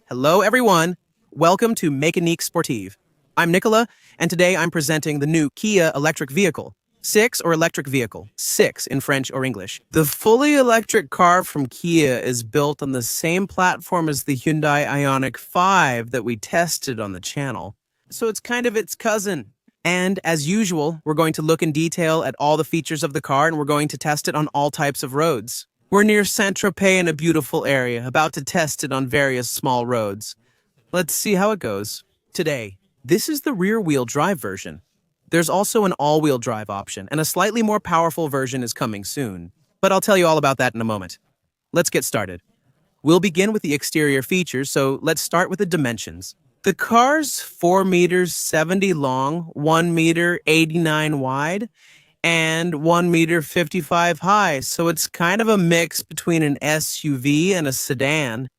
Hello, everyone. Welcome to Mecaniquesportive. I'm Nicola, and today I'm presenting the new Kia electric vehicle. 6 or electric vehicle, 6 in French or English. The fully electric car from Kia is built on the same platform as the Hyundai Ioniq 5 that we tested on the channel. So it's kind of its cousin. And as usual, we're going to look in detail at all the features of the car and we're going to test it on all types of roads. We're near Saint-Tropez in a beautiful area, about to test it on various small roads. Let's see how it goes. Today, this is the rear-wheel drive version. There's also an all-wheel drive option, and a slightly more powerful version is coming soon. But I'll tell you all about that in a moment. Let's get started. We'll begin with the exterior features, so let's start with the dimensions. The car's 4 meters 70 long, 1 meter 89 wide, and 1 meter 55 high, so it's kind of a mix between an SUV and a sedan.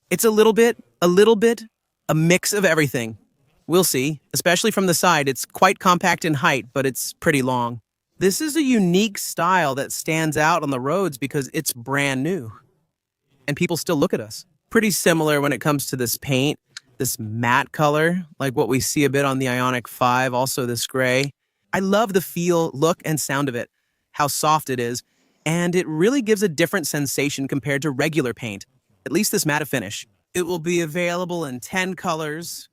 It's a little bit, a mix of everything. We'll see. Especially from the side, it's quite compact in height, but it's pretty long. This is a unique style that stands out on the roads because it's brand new. And people still look at us. Pretty similar when it comes to this paint, this matte color, like what we see a bit on the Ioniq 5, also this gray. I love the feel, look, and sound of it, how soft it is, and it really gives a different sensation compared to regular paint, at least this matte finish. It will be available in 10 colors.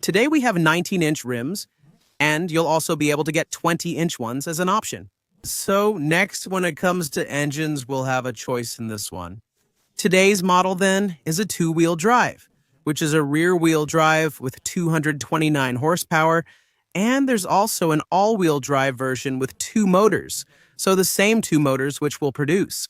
Today we have 19-inch rims, and you'll also be able to get 20-inch ones as an option. So next, when it comes to engines, we'll have a choice in this one. Today's model, then, is a two-wheel drive, which is a rear-wheel drive with 229 horsepower, and there's also an all-wheel drive version with 2 motors, so the same 2 motors which will produce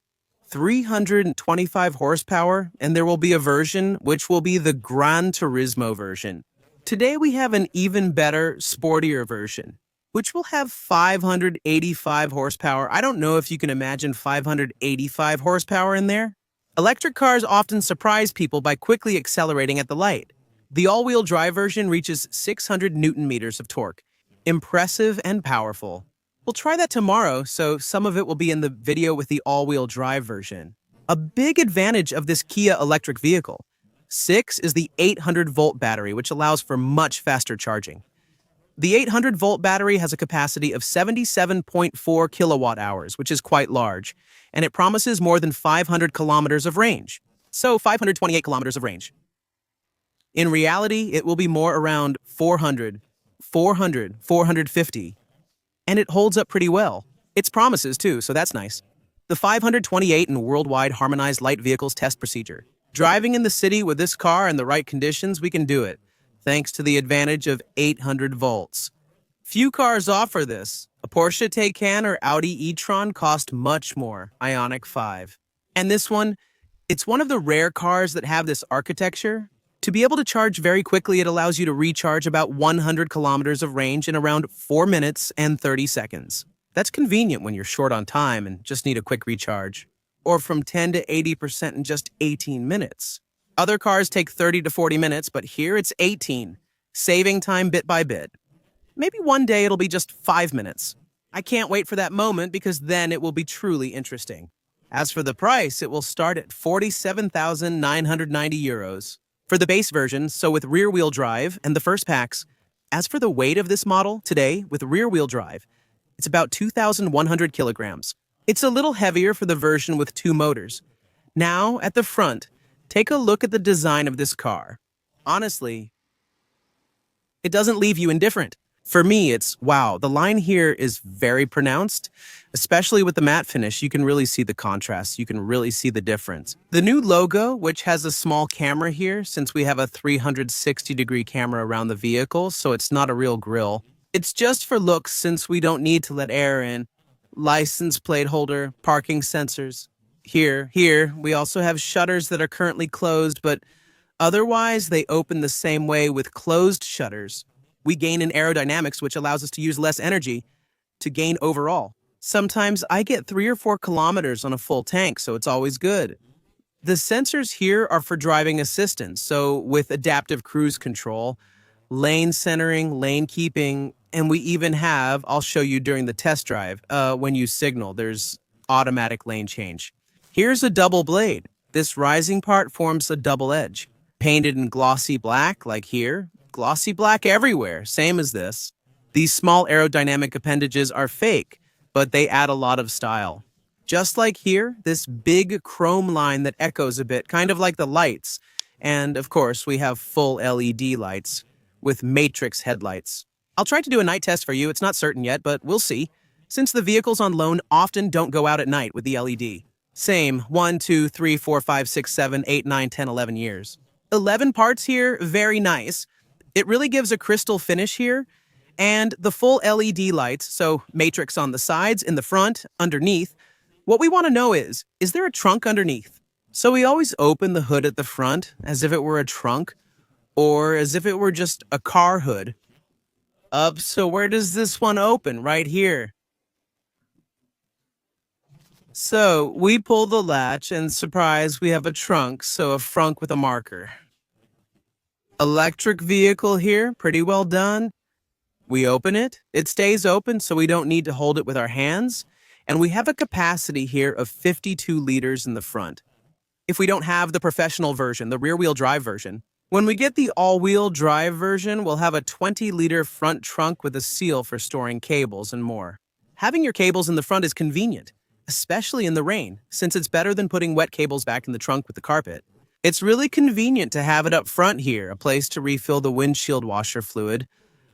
325 horsepower, and there will be a version which will be the Gran Turismo version. Today we have an even better, sportier version, which will have 585 horsepower. I don't know if you can imagine 585 horsepower in there. Electric cars often surprise people by quickly accelerating at the light. The all-wheel drive version reaches 600 Newton-meters of torque. Impressive and powerful. We'll try that tomorrow, so some of it will be in the video with the all-wheel drive version. A big advantage of this Kia electric vehicle, 6, is the 800-volt battery, which allows for much faster charging. The 800-volt battery has a capacity of 77.4 kilowatt-hours, which is quite large, and it promises more than 500 kilometers of range. So 528 kilometers of range. In reality, it will be more around 400, 450, and it holds up pretty well. It's promises too, so that's nice. The 528 in worldwide harmonized light vehicles test procedure. Driving in the city with this car in the right conditions, we can do it, thanks to the advantage of 800 volts. Few cars offer this. A Porsche Taycan or Audi e-tron cost much more, Ioniq 5. And this one, it's one of the rare cars that have this architecture. To be able to charge very quickly, it allows you to recharge about 100 kilometers of range in around 4 minutes and 30 seconds. That's convenient when you're short on time and just need a quick recharge. Or from 10 to 80% in just 18 minutes. Other cars take 30 to 40 minutes, but here it's 18, saving time bit by bit. Maybe one day it'll be just 5 minutes. I can't wait for that moment because then it will be truly interesting. As for the price, it will start at 47,990 euros. For the base version, so with rear-wheel drive and the first packs. As for the weight of this model, today, with rear-wheel drive, it's about 2,100 kilograms. It's a little heavier for the version with 2 motors. Now, at the front, take a look at the design of this car. Honestly, it doesn't leave you indifferent. For me, it's wow, the line here is very pronounced, especially with the matte finish. You can really see the contrast. You can really see the difference. The new logo, which has a small camera here, since we have a 360-degree camera around the vehicle, so it's not a real grille. It's just for looks since we don't need to let air in. License plate holder, parking sensors. Here, we also have shutters that are currently closed, but otherwise they open the same way with closed shutters. We gain in aerodynamics, which allows us to use less energy to gain overall. Sometimes I get 3 or 4 kilometers on a full tank, so it's always good. The sensors here are for driving assistance, so with adaptive cruise control, lane centering, lane keeping, and we even have, I'll show you during the test drive, when you signal, there's automatic lane change. Here's a double blade. This rising part forms a double edge. painted in glossy black, like here. Glossy black everywhere, same as this. These small aerodynamic appendages are fake, but they add a lot of style. Just like here, this big chrome line that echoes a bit, kind of like the lights. And of course, we have full LED lights with matrix headlights. I'll try to do a night test for you. It's not certain yet, but we'll see. Since the vehicles on loan often don't go out at night with the LED. Same, 1, 2, 3, 4, 5, 6, 7, 8, 9, 10, 11 years. 11 parts here, very nice. It really gives a crystal finish here. And the full LED lights, so matrix on the sides, in the front, underneath. What we want to know is there a trunk underneath? So we always open the hood at the front as if it were a trunk, or as if it were just a car hood. So where does this one open? Right here. So we pull the latch and surprise, we have a trunk, so a frunk with a marker. Electric vehicle here, pretty well done. We open it, it stays open so we don't need to hold it with our hands, and we have a capacity here of 52 liters in the front. If we don't have the professional version, the rear-wheel drive version, when we get the all-wheel drive version, we'll have a 20-liter front trunk with a seal for storing cables and more. Having your cables in the front is convenient, especially in the rain, since it's better than putting wet cables back in the trunk with the carpet. It's really convenient to have it up front here, a place to refill the windshield washer fluid,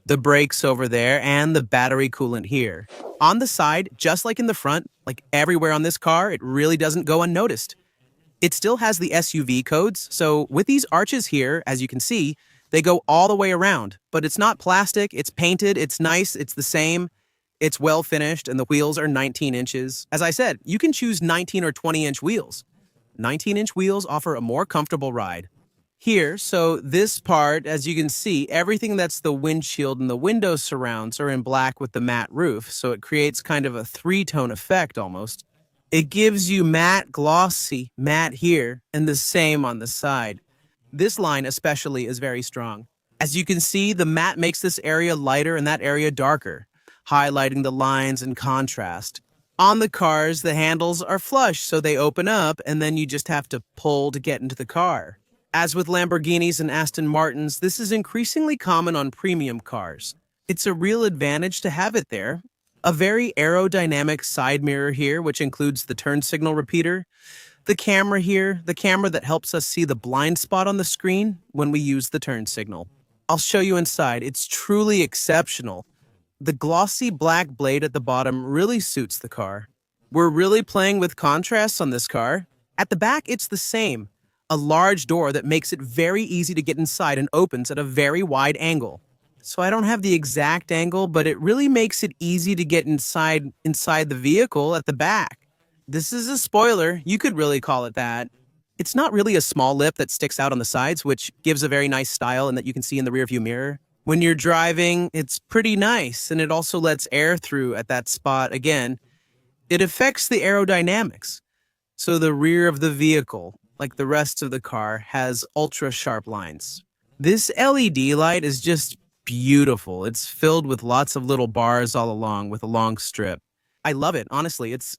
the brakes over there, and the battery coolant here. On the side, just like in the front, like everywhere on this car, it really doesn't go unnoticed. It still has the SUV codes, so with these arches here, as you can see, they go all the way around. But it's not plastic, it's painted, it's nice, it's the same, it's well finished, and the wheels are 19 inches. As I said, you can choose 19 or 20-inch wheels. 19-inch wheels offer a more comfortable ride. Here, so this part, as you can see, everything that's the windshield and the window surrounds are in black with the matte roof, so it creates kind of a three-tone effect almost. It gives you matte, glossy, matte here, and the same on the side. This line especially is very strong. As you can see, the matte makes this area lighter and that area darker, highlighting the lines and contrast. On the cars, the handles are flush, so they open up, and then you just have to pull to get into the car. As with Lamborghinis and Aston Martins, this is increasingly common on premium cars. It's a real advantage to have it there. A very aerodynamic side mirror here, which includes the turn signal repeater. The camera here, the camera that helps us see the blind spot on the screen when we use the turn signal. I'll show you inside. It's truly exceptional. The glossy black blade at the bottom really suits the car. We're really playing with contrasts on this car. At the back, it's the same. A large door that makes it very easy to get inside and opens at a very wide angle. So I don't have the exact angle, but it really makes it easy to get inside the vehicle at the back. This is a spoiler, you could really call it that. It's not really a small lip that sticks out on the sides, which gives a very nice style and that you can see in the rearview mirror. When you're driving, it's pretty nice, and it also lets air through at that spot again. It affects the aerodynamics. So the rear of the vehicle, like the rest of the car, has ultra-sharp lines. This LED light is just beautiful. It's filled with lots of little bars all along with a long strip. I love it, honestly. It's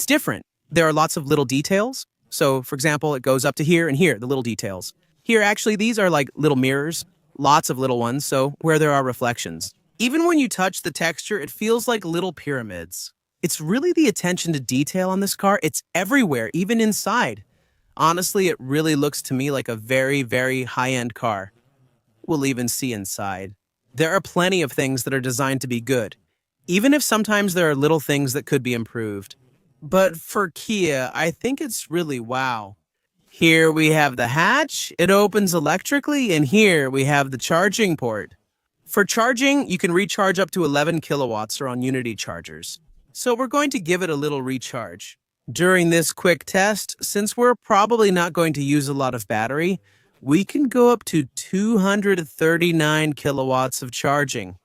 different. There are lots of little details. So, for example, it goes up to here and here, the little details. Here, actually, these are like little mirrors, lots of little ones, so where there are reflections. Even when you touch the texture, it feels like little pyramids. It's really the attention to detail on this car. It's everywhere, even inside. Honestly, it really looks to me like a very, very high-end car. We'll even see inside. There are plenty of things that are designed to be good, even if sometimes there are little things that could be improved. But for Kia, I think it's really wow. Here we have the hatch, it opens electrically, and here we have the charging port. For charging, you can recharge up to 11 kilowatts or on Unity chargers. So we're going to give it a little recharge. During this quick test, since we're probably not going to use a lot of battery, we can go up to 239 kilowatts of charging.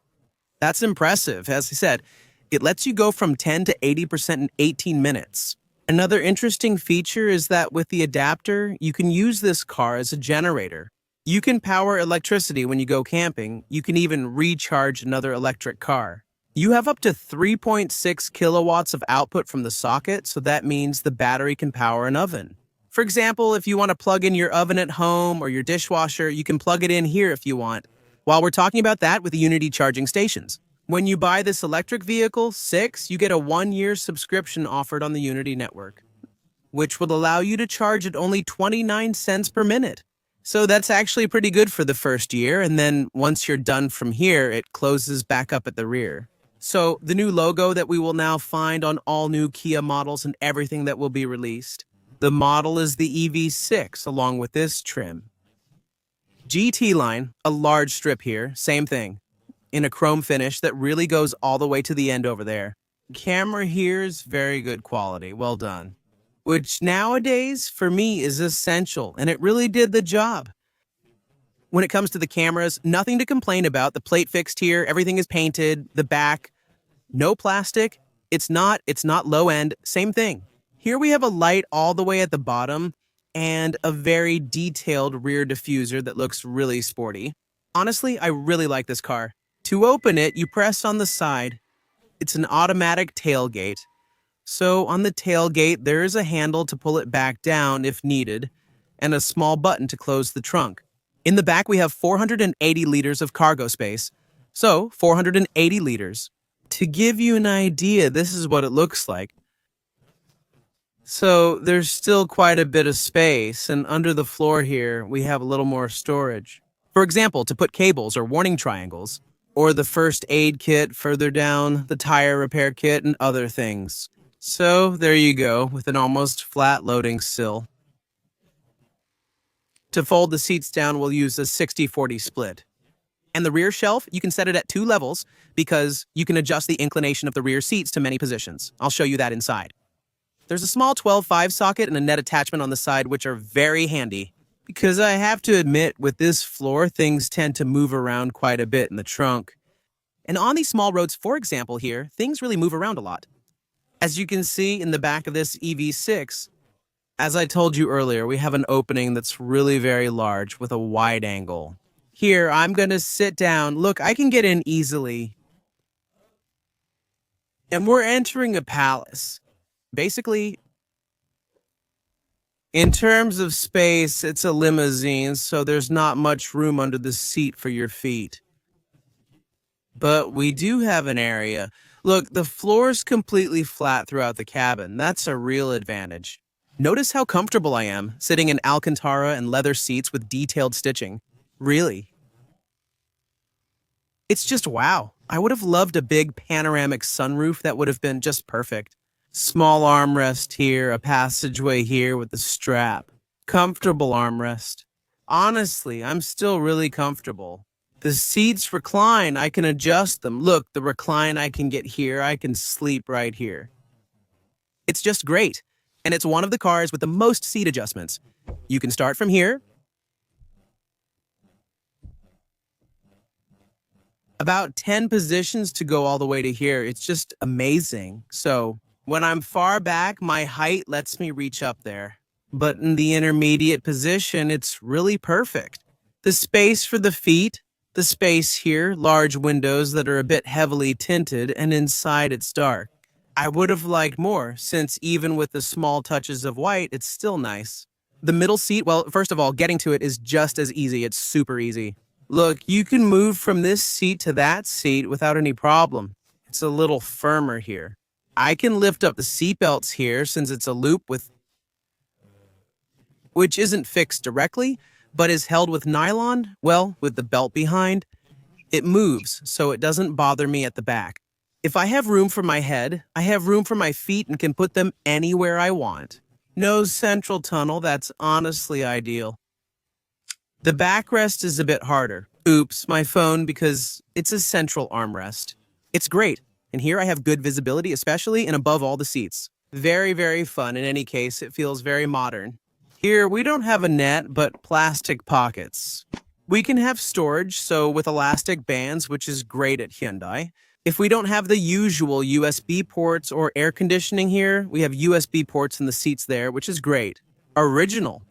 That's impressive. As I said, it lets you go from 10 to 80% in 18 minutes. Another interesting feature is that with the adapter, you can use this car as a generator. You can power electricity when you go camping. You can even recharge another electric car. You have up to 3.6 kilowatts of output from the socket, so that means the battery can power an oven. For example, if you want to plug in your oven at home or your dishwasher, you can plug it in here if you want. While we're talking about that with the Unity charging stations. When you buy this electric vehicle 6, you get a 1-year subscription offered on the Unity network, which will allow you to charge at only 29 cents per minute. So that's actually pretty good for the first year, and then once you're done from here, it closes back up at the rear. So the new logo that we will now find on all new Kia models and everything that will be released. The model is the EV6 along with this trim. GT line, a large strip here, same thing, in a chrome finish that really goes all the way to the end over there. Camera here is very good quality, well done. Which nowadays, for me, is essential, and it really did the job. When it comes to the cameras, nothing to complain about. The plate fixed here, everything is painted, the back, no plastic. It's not low end, same thing. Here we have a light all the way at the bottom and a very detailed rear diffuser that looks really sporty. Honestly, I really like this car. To open it, you press on the side. It's an automatic tailgate. So on the tailgate, there is a handle to pull it back down if needed, and a small button to close the trunk. In the back, we have 480 liters of cargo space. So 480 liters. To give you an idea, this is what it looks like. So there's still quite a bit of space, and under the floor here, we have a little more storage. For example, to put cables or warning triangles, or the first aid kit further down, the tire repair kit, and other things. So there you go, with an almost flat loading sill. To fold the seats down, we'll use a 60-40 split. And the rear shelf, you can set it at 2 levels because you can adjust the inclination of the rear seats to many positions. I'll show you that inside. There's a small 12-5 socket and a net attachment on the side, which are very handy. Because I have to admit, with this floor, things tend to move around quite a bit in the trunk. And on these small roads, for example here, things really move around a lot. As you can see in the back of this EV6, as I told you earlier, we have an opening that's really very large with a wide angle. Here, I'm going to sit down. Look, I can get in easily. And we're entering a palace. Basically, in terms of space, it's a limousine, so there's not much room under the seat for your feet. But we do have an area. Look, the floor is completely flat throughout the cabin. That's a real advantage. Notice how comfortable I am, sitting in Alcantara and leather seats with detailed stitching. Really. It's just wow. I would have loved a big panoramic sunroof that would have been just perfect. Small armrest here, a passageway here with a strap. Comfortable armrest. Honestly, I'm still really comfortable. The seats recline, I can adjust them. Look, the recline I can get here, I can sleep right here. It's just great, and it's one of the cars with the most seat adjustments. You can start from here. About 10 positions to go all the way to here. It's just amazing. So when I'm far back, my height lets me reach up there. But in the intermediate position, it's really perfect. The space for the feet, the space here, large windows that are a bit heavily tinted, and inside it's dark. I would have liked more, since even with the small touches of white, it's still nice. The middle seat, well, first of all, getting to it is just as easy. It's super easy. Look, you can move from this seat to that seat without any problem. It's a little firmer here. I can lift up the seatbelts here since it's a loop which isn't fixed directly, but is held with nylon, well, with the belt behind. It moves, so it doesn't bother me at the back. If I have room for my head, I have room for my feet and can put them anywhere I want. No central tunnel, that's honestly ideal. The backrest is a bit harder. Oops, my phone, because it's a central armrest. It's great, and here I have good visibility, especially and above all the seats. Very, very fun. In any case, it feels very modern. Here, we don't have a net, but plastic pockets. We can have storage, so with elastic bands, which is great at Hyundai. If we don't have the usual USB ports or air conditioning here, we have USB ports in the seats there, which is great. Original.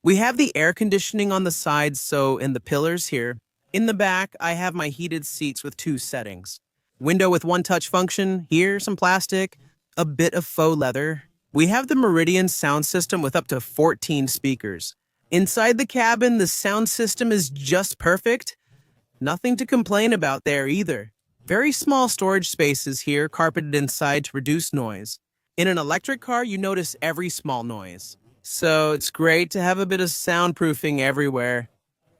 We have the air conditioning on the sides, so in the pillars here. In the back, I have my heated seats with 2 settings. Window with one-touch function, here some plastic, a bit of faux leather. We have the Meridian sound system with up to 14 speakers. Inside the cabin, the sound system is just perfect. Nothing to complain about there either. Very small storage spaces here, carpeted inside to reduce noise. In an electric car, you notice every small noise. So it's great to have a bit of soundproofing everywhere.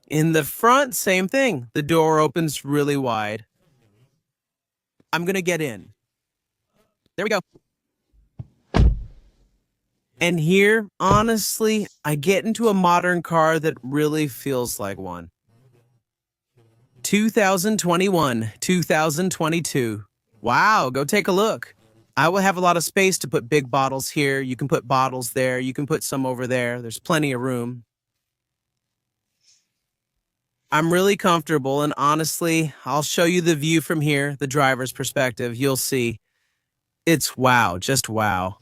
In the front, same thing. The door opens really wide. I'm gonna get in. There we go. And here, honestly, I get into a modern car that really feels like one. 2021, 2022. Wow, go take a look. I will have a lot of space to put big bottles here. You can put bottles there. You can put some over there. There's plenty of room. I'm really comfortable, and honestly, I'll show you the view from here, the driver's perspective. You'll see. It's wow, just wow.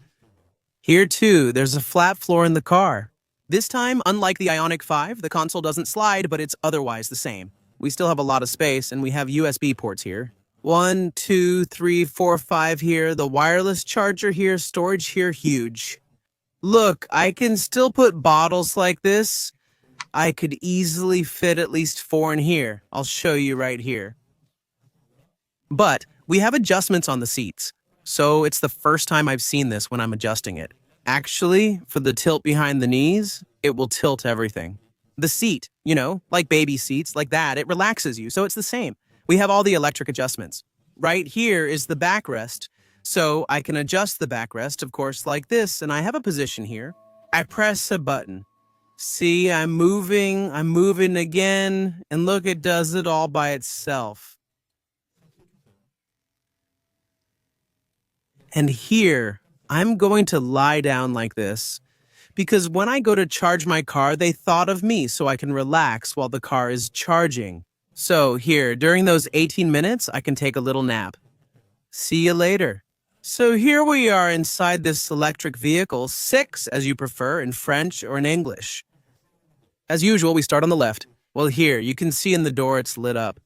Here too, there's a flat floor in the car. This time, unlike the Ioniq 5, the console doesn't slide, but it's otherwise the same. We still have a lot of space, and we have USB ports here. 1, 2, 3, 4, 5 here, the wireless charger here, storage here, huge. Look, I can still put bottles like this. I could easily fit at least 4 in here. I'll show you right here. But we have adjustments on the seats. So it's the first time I've seen this when I'm adjusting it. Actually, for the tilt behind the knees, it will tilt everything. The seat, like baby seats, like that, it relaxes you, so it's the same. We have all the electric adjustments. Right here is the backrest. So I can adjust the backrest, of course, like this, and I have a position here. I press a button. See, I'm moving again, and look, it does it all by itself. And here, I'm going to lie down like this, because when I go to charge my car, they thought of me so I can relax while the car is charging. So here, during those 18 minutes, I can take a little nap. See you later. So here we are inside this electric vehicle, 6 as you prefer, in French or in English. As usual, we start on the left. Well, here, you can see in the door it's lit up.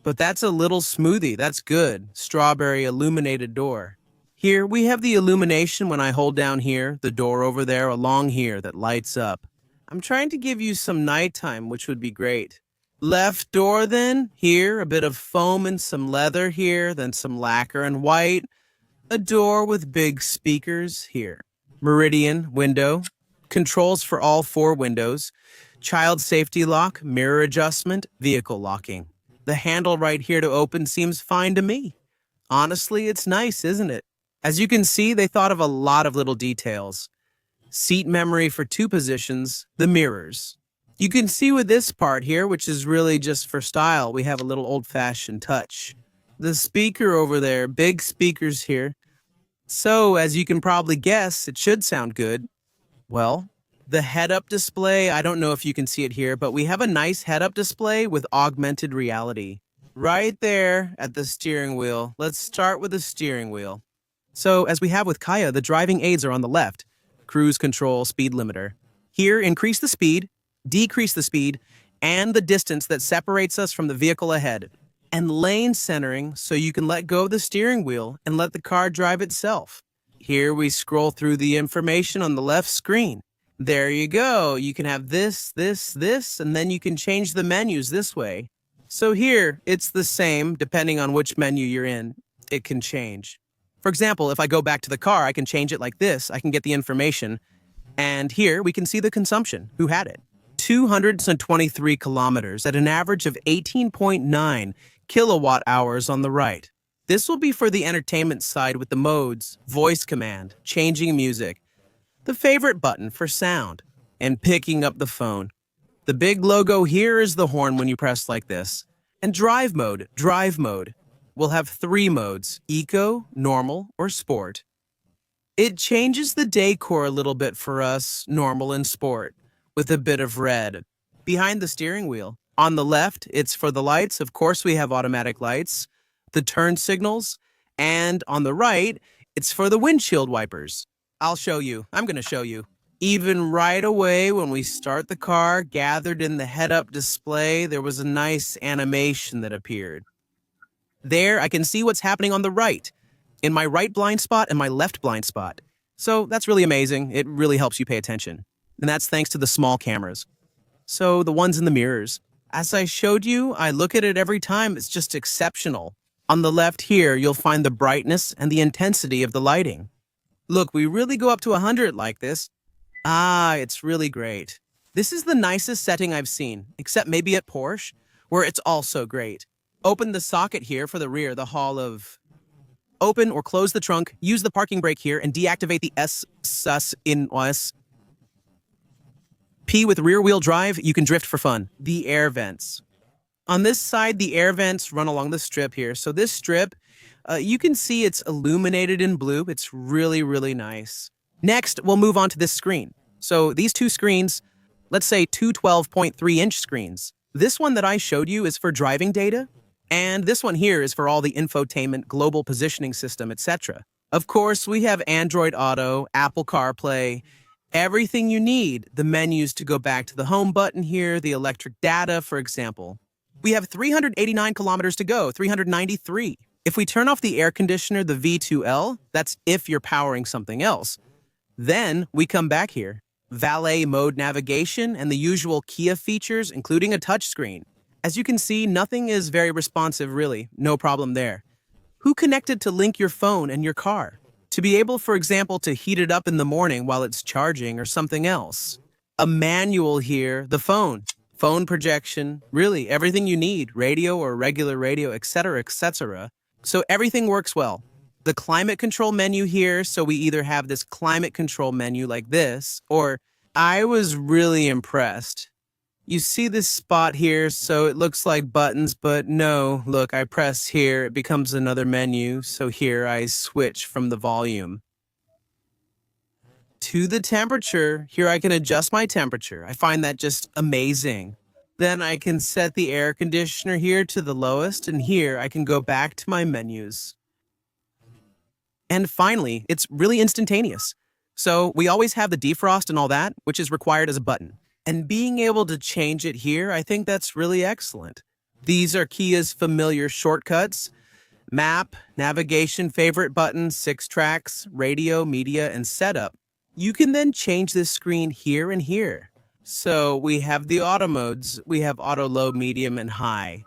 But that's a little smoothie, that's good. Strawberry illuminated door. Here, we have the illumination when I hold down here, the door over there along here that lights up. I'm trying to give you some nighttime, which would be great. Left door then, here, a bit of foam and some leather here, then some lacquer and white. A door with big speakers here. Meridian, window. Controls for all 4 windows. Child safety lock, mirror adjustment, vehicle locking. The handle right here to open seems fine to me. Honestly, it's nice, isn't it? As you can see, they thought of a lot of little details. Seat memory for 2 positions, the mirrors. You can see with this part here, which is really just for style, we have a little old-fashioned touch. The speaker over there, big speakers here. So, as you can probably guess, it should sound good. Well, the head-up display, I don't know if you can see it here, but we have a nice head-up display with augmented reality. Right there at the steering wheel. Let's start with the steering wheel. So, as we have with Kaya, the driving aids are on the left. Cruise control, speed limiter. Here, increase the speed, decrease the speed, and the distance that separates us from the vehicle ahead. And lane centering so you can let go of the steering wheel and let the car drive itself. Here we scroll through the information on the left screen. There you go. You can have this, and then you can change the menus this way. So here, it's the same depending on which menu you're in. It can change. For example, if I go back to the car, I can change it like this. I can get the information. And here we can see the consumption. Who had it? 223 kilometers at an average of 18.9 kilowatt hours on the right. This will be for the entertainment side with the modes, voice command, changing music, the favorite button for sound, and picking up the phone. The big logo here is the horn when you press like this. And drive mode. We'll have 3 modes, eco, normal, or sport. It changes the decor a little bit for us, normal and sport, with a bit of red. Behind the steering wheel, on the left, it's for the lights. Of course, we have automatic lights, the turn signals, and on the right, it's for the windshield wipers. I'm going to show you. Even right away when we start the car, gathered in the head-up display, there was a nice animation that appeared. There, I can see what's happening on the right, in my right blind spot and my left blind spot. So that's really amazing. It really helps you pay attention. And that's thanks to the small cameras. So the ones in the mirrors. As I showed you, I look at it every time. It's just exceptional. On the left here, you'll find the brightness and the intensity of the lighting. Look, we really go up to 100 like this. Ah, it's really great. This is the nicest setting I've seen, except maybe at Porsche, where it's also great. Open the socket here for the rear, the hall of... Open or close the trunk, use the parking brake here, and deactivate the S in OS. P with rear-wheel drive, you can drift for fun. The air vents. On this side, the air vents run along the strip here. So this strip, you can see it's illuminated in blue. It's really, really nice. Next, we'll move on to this screen. So these two screens, let's say two 12.3-inch screens. This one that I showed you is for driving data, and this one here is for all the infotainment, global positioning system, etc. Of course, we have Android Auto, Apple CarPlay, everything you need. The menus to go back to the home button here, the electric data, for example. We have 389 kilometers to go, 393. If we turn off the air conditioner, the V2L, that's if you're powering something else. Then we come back here. Valet mode navigation and the usual Kia features, including a touchscreen. As you can see, nothing is very responsive, really. No problem there. Who connected to link your phone and your car? To be able, for example, to heat it up in the morning while it's charging or something else. A manual here, the phone projection, really everything you need, radio or regular radio, etc., etc. So everything works well. The climate control menu here, so we either have this climate control menu like this, or I was really impressed. You see this spot here, so it looks like buttons, but no, look, I press here, it becomes another menu, so here I switch from the volume to the temperature. Here I can adjust my temperature. I find that just amazing. Then I can set the air conditioner here to the lowest, and here I can go back to my menus. And finally, it's really instantaneous. So we always have the defrost and all that, which is required as a button. And being able to change it here, I think that's really excellent. These are Kia's familiar shortcuts: map, navigation, favorite buttons, 6 tracks, radio, media, and setup. You can then change this screen here and here. So we have the auto modes. We have auto, low, medium, and high.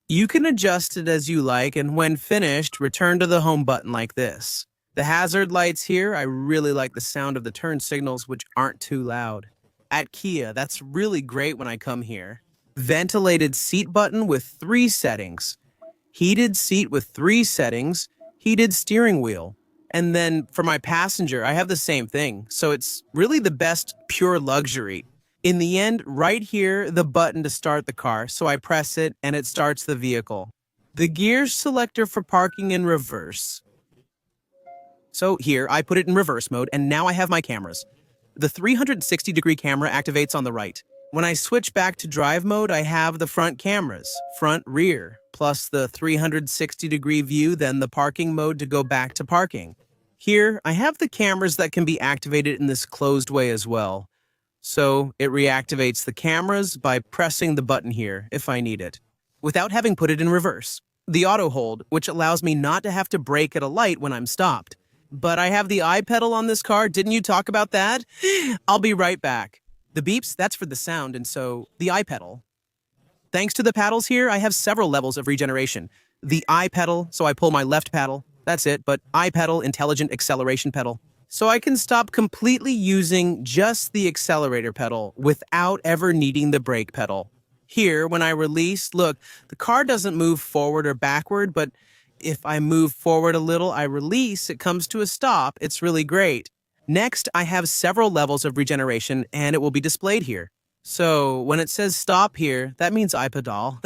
You can adjust it as you like, and when finished, return to the home button like this. The hazard lights here, I really like the sound of the turn signals, which aren't too loud. At Kia, that's really great when I come here. Ventilated seat button with 3 settings. Heated seat with 3 settings. Heated steering wheel. And then for my passenger, I have the same thing. So it's really the best pure luxury. In the end, right here, the button to start the car. So I press it and it starts the vehicle. The gear selector for parking in reverse. So here, I put it in reverse mode, and now I have my cameras. The 360-degree camera activates on the right. When I switch back to drive mode, I have the front cameras, front, rear, plus the 360-degree view, then the parking mode to go back to parking. Here, I have the cameras that can be activated in this closed way as well. So it reactivates the cameras by pressing the button here, if I need it, without having put it in reverse. The auto hold, which allows me not to have to brake at a light when I'm stopped. But I have the I-pedal on this car. Didn't you talk about that? I'll be right back. The beeps, that's for the sound, and so the I-pedal. Thanks to the paddles here, I have several levels of regeneration. The I-pedal, so I pull my left paddle. That's it, but I-pedal, intelligent acceleration pedal. So I can stop completely using just the accelerator pedal without ever needing the brake pedal. Here, when I release, look, the car doesn't move forward or backward, but if I move forward a little, I release, it comes to a stop. It's really great. Next, I have several levels of regeneration, and it will be displayed here. So when it says stop here, that means I-pedal.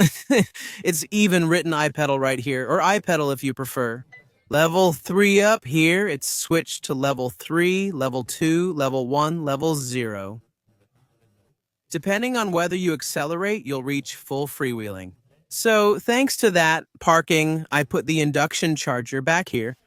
It's even written I-pedal right here, or I-pedal if you prefer. Level 3 up here, it's switched to level 3, level 2, level 1, level 0. Depending on whether you accelerate, you'll reach full freewheeling. So thanks to that parking, I put the induction charger back here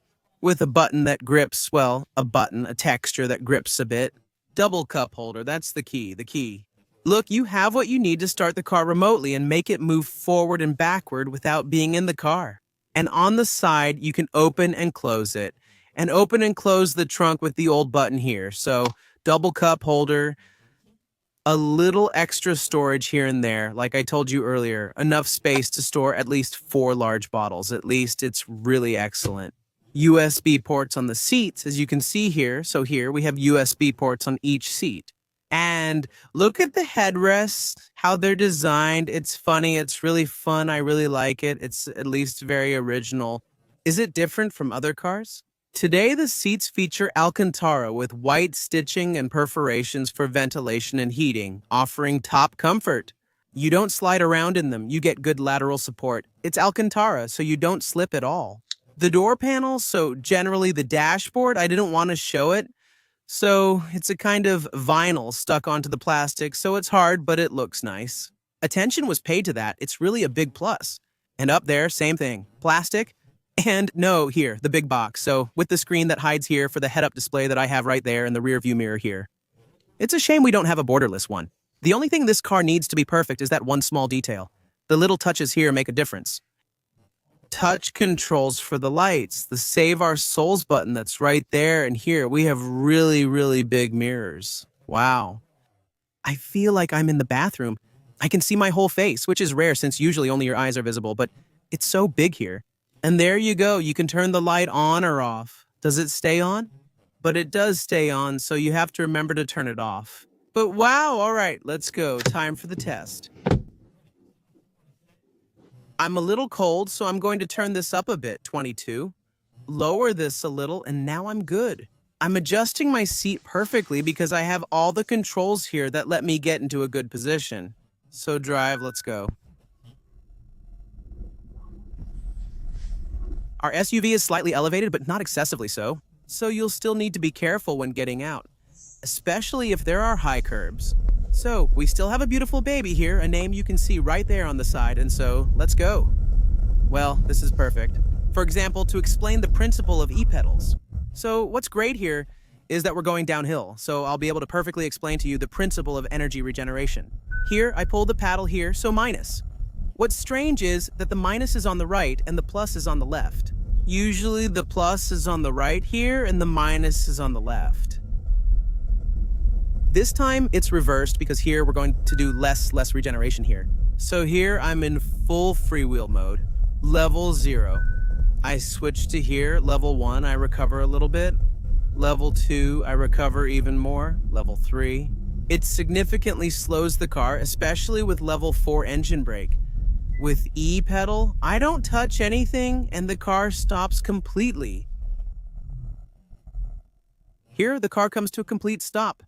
with a button that grips, well, a texture that grips a bit. Double cup holder, that's the key. Look, you have what you need to start the car remotely and make it move forward and backward without being in the car. And on the side, you can open and close it. and open and close the trunk with the old button here. So double cup holder, a little extra storage here and there. Like I told you earlier, enough space to store at least 4 large bottles. At least it's really excellent. USB ports on the seats, as you can see here. So here we have USB ports on each seat. And look at the headrests, how they're designed. It's funny. It's really fun. I really like it. It's at least very original. Is it different from other cars? Today, the seats feature Alcantara with white stitching and perforations for ventilation and heating, offering top comfort. You don't slide around in them. You get good lateral support. It's Alcantara, so you don't slip at all. The door panels, so generally the dashboard, I didn't want to show it. So it's a kind of vinyl stuck onto the plastic, so it's hard, but it looks nice. Attention was paid to that. It's really a big plus. And up there, same thing. Plastic. And no, here, the big box. So with the screen that hides here for the head-up display that I have right there and the rear view mirror here. It's a shame we don't have a borderless one. The only thing this car needs to be perfect is that one small detail. The little touches here make a difference. Touch controls for the lights, the Save Our Souls button that's right there, and here we have really, really big mirrors. Wow. I feel like I'm in the bathroom. I can see my whole face, which is rare since usually only your eyes are visible, but it's so big here. And there you go, you can turn the light on or off. Does it stay on? But it does stay on, so you have to remember to turn it off. But wow, all right, let's go. Time for the test. I'm a little cold, so I'm going to turn this up a bit, 22. Lower this a little, and now I'm good. I'm adjusting my seat perfectly because I have all the controls here that let me get into a good position. So drive, let's go. Our SUV is slightly elevated, but not excessively so. So you'll still need to be careful when getting out, especially if there are high curbs. So, we still have a beautiful baby here, a name you can see right there on the side, and so, let's go. Well, this is perfect. For example, to explain the principle of e-pedals. So, what's great here is that we're going downhill, so I'll be able to perfectly explain to you the principle of energy regeneration. Here, I pull the paddle here, so minus. What's strange is that the minus is on the right and the plus is on the left. Usually the plus is on the right here and the minus is on the left. This time it's reversed because here we're going to do less regeneration here. So here I'm in full freewheel mode, level 0. I switch to here, level 1, I recover a little bit. Level 2, I recover even more. Level 3. It significantly slows the car, especially with level 4 engine brake. With E-pedal, I don't touch anything and the car stops completely. Here, the car comes to a complete stop.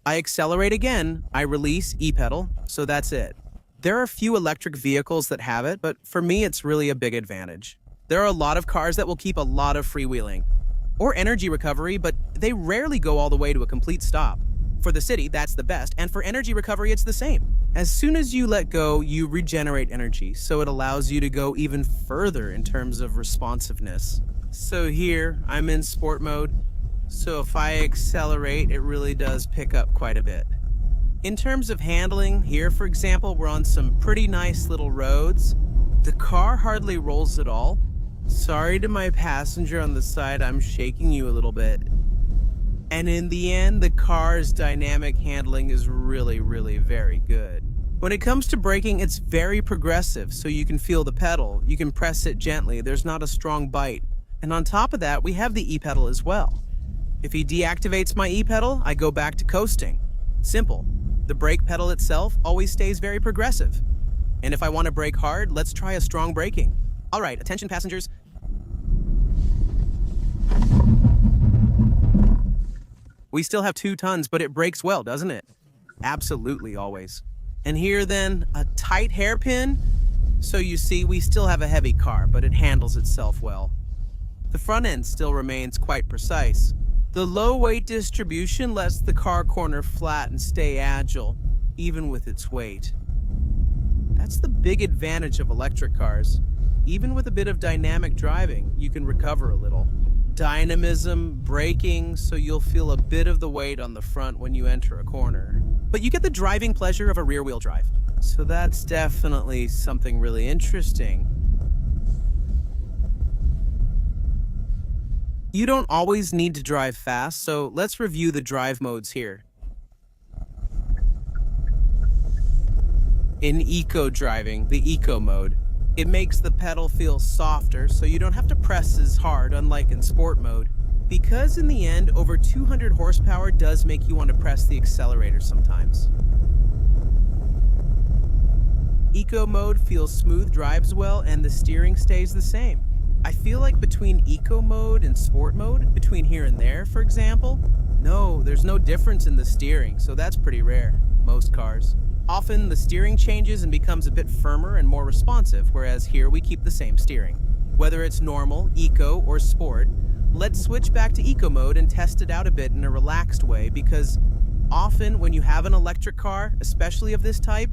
I accelerate again, I release E-pedal, so that's it. There are few electric vehicles that have it, but for me it's really a big advantage. There are a lot of cars that will keep a lot of freewheeling or energy recovery, but they rarely go all the way to a complete stop. For the city, that's the best, and for energy recovery, it's the same. As soon as you let go, you regenerate energy, so it allows you to go even further in terms of responsiveness. So here, I'm in sport mode. So if I accelerate, it really does pick up quite a bit. In terms of handling, here for example, we're on some pretty nice little roads. The car hardly rolls at all. Sorry to my passenger on the side, I'm shaking you a little bit. And in the end, the car's dynamic handling is really, really very good. When it comes to braking, it's very progressive, so you can feel the pedal. You can press it gently, there's not a strong bite. And on top of that, we have the E-pedal as well. If he deactivates my E-pedal, I go back to coasting. Simple. The brake pedal itself always stays very progressive. And if I want to brake hard, let's try a strong braking. All right, attention passengers. We still have 2 tons, but it brakes well, doesn't it? Absolutely, always. And here then, a tight hairpin. So you see, we still have a heavy car, but it handles itself well. The front end still remains quite precise. The low weight distribution lets the car corner flat and stay agile, even with its weight. That's the big advantage of electric cars. Even with a bit of dynamic driving, you can recover a little. Dynamism, braking, so you'll feel a bit of the weight on the front when you enter a corner. But you get the driving pleasure of a rear-wheel drive. So that's definitely something really interesting. You don't always need to drive fast, so let's review the drive modes here. In eco driving, the eco mode, it makes the pedal feel softer so you don't have to press as hard, unlike in sport mode. Because in the end, over 200 horsepower does make you want to press the accelerator sometimes. Eco mode feels smooth, drives well, and the steering stays the same. I feel like between eco mode and sport mode, between here and there, for example, no, there's no difference in the steering, so that's pretty rare, most cars. Often the steering changes and becomes a bit firmer and more responsive, whereas here we keep the same steering. Whether it's normal, eco, or sport, let's switch back to eco mode and test it out a bit in a relaxed way, because often when you have an electric car, especially of this type,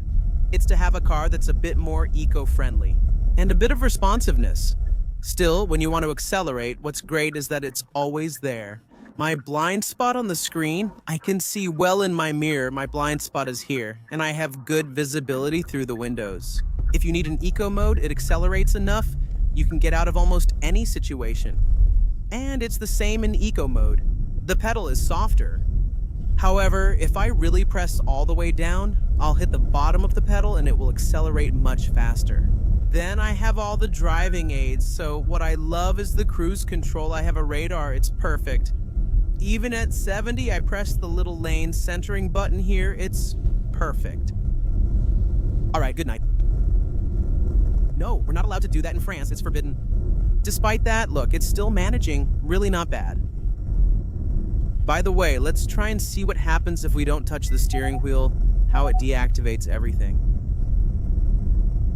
it's to have a car that's a bit more eco-friendly and a bit of responsiveness. Still, when you want to accelerate, what's great is that it's always there. My blind spot on the screen, I can see well in my mirror. My blind spot is here, and I have good visibility through the windows. If you need an eco mode, it accelerates enough, you can get out of almost any situation. And it's the same in eco mode. The pedal is softer. However, if I really press all the way down, I'll hit the bottom of the pedal and it will accelerate much faster. Then I have all the driving aids, so what I love is the cruise control. I have a radar, it's perfect. Even at 70, I press the little lane centering button here, it's perfect. All right, good night. No, we're not allowed to do that in France, it's forbidden. Despite that, look, it's still managing, really not bad. By the way, let's try and see what happens if we don't touch the steering wheel, how it deactivates everything.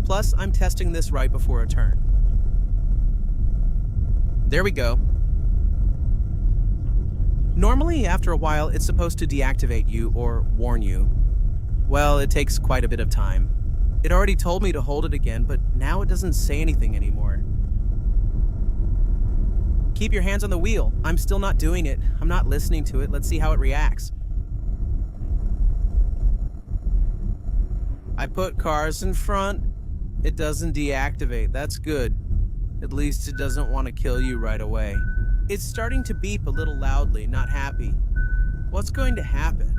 Plus, I'm testing this right before a turn. There we go. Normally, after a while, it's supposed to deactivate you or warn you. Well, it takes quite a bit of time. It already told me to hold it again, but now it doesn't say anything anymore. Keep your hands on the wheel. I'm still not doing it. I'm not listening to it. Let's see how it reacts. I put cars in front. It doesn't deactivate. That's good. At least it doesn't want to kill you right away. It's starting to beep a little loudly, not happy. What's going to happen?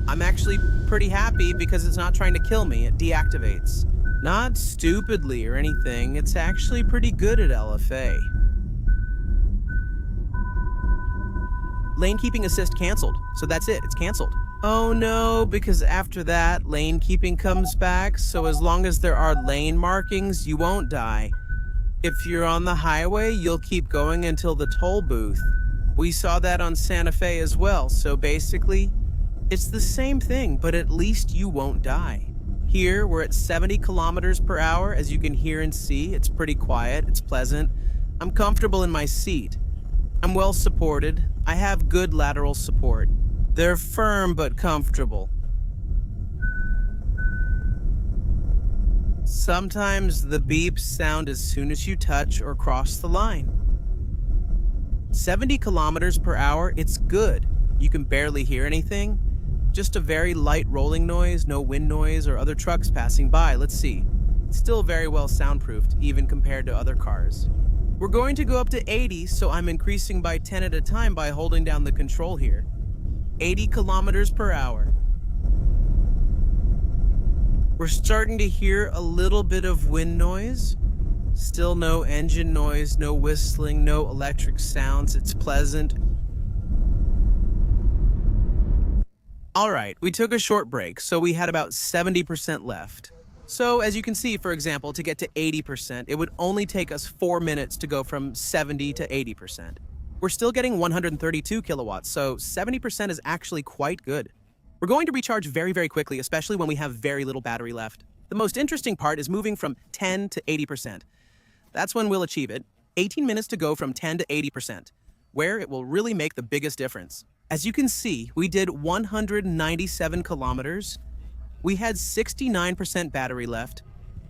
I'm actually pretty happy because it's not trying to kill me. It deactivates. Not stupidly or anything. It's actually pretty good at LFA. Lane keeping assist canceled. So that's it. It's canceled. Oh no, because after that, lane keeping comes back. So as long as there are lane markings, you won't die. If you're on the highway, you'll keep going until the toll booth. We saw that on Santa Fe as well. So basically, it's the same thing, but at least you won't die. Here, we're at 70 kilometers per hour. As you can hear and see, it's pretty quiet, it's pleasant. I'm comfortable in my seat. I'm well supported. I have good lateral support. They're firm but comfortable. Sometimes the beeps sound as soon as you touch or cross the line. 70 kilometers per hour, it's good. You can barely hear anything. Just a very light rolling noise, no wind noise or other trucks passing by. Let's see. It's still very well soundproofed, even compared to other cars. We're going to go up to 80, so I'm increasing by 10 at a time by holding down the control here. 80 kilometers per hour. We're starting to hear a little bit of wind noise. Still no engine noise, no whistling, no electric sounds. It's pleasant. All right, we took a short break, so we had about 70% left. So as you can see, for example, to get to 80%, it would only take us 4 minutes to go from 70 to 80%. We're still getting 132 kilowatts, so 70% is actually quite good. We're going to recharge very, very quickly, especially when we have very little battery left. The most interesting part is moving from 10 to 80%. That's when we'll achieve it. 18 minutes to go from 10 to 80%, where it will really make the biggest difference. As you can see, we did 197 kilometers. We had 69% battery left,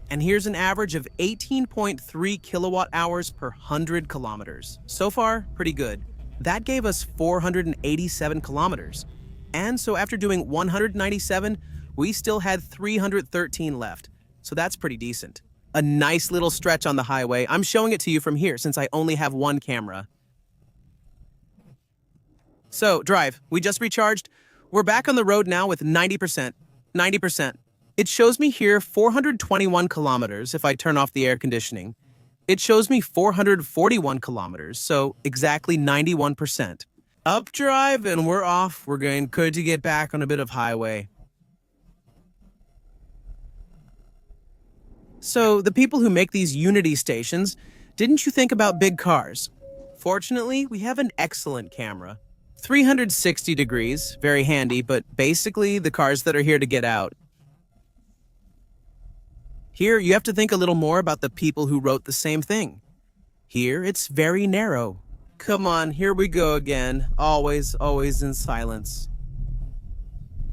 and here's an average of 18.3 kilowatt hours per 100 kilometers. So far, pretty good. That gave us 487 kilometers. And so after doing 197, we still had 313 left. so that's pretty decent. A nice little stretch on the highway. I'm showing it to you from here since I only have one camera. So, drive. We just recharged. We're back on the road now with 90%. 90%. It shows me here 421 kilometers if I turn off the air conditioning. It shows me 441 kilometers, so exactly 91%. Up drive and we're off. We're going good to get back on a bit of highway. So, the people who make these Unity stations, didn't you think about big cars? Fortunately, we have an excellent camera. 360 degrees, very handy, but basically the cars that are here to get out. Here, you have to think a little more about the people who wrote the same thing. Here, it's very narrow. Come on, here we go again. Always in silence.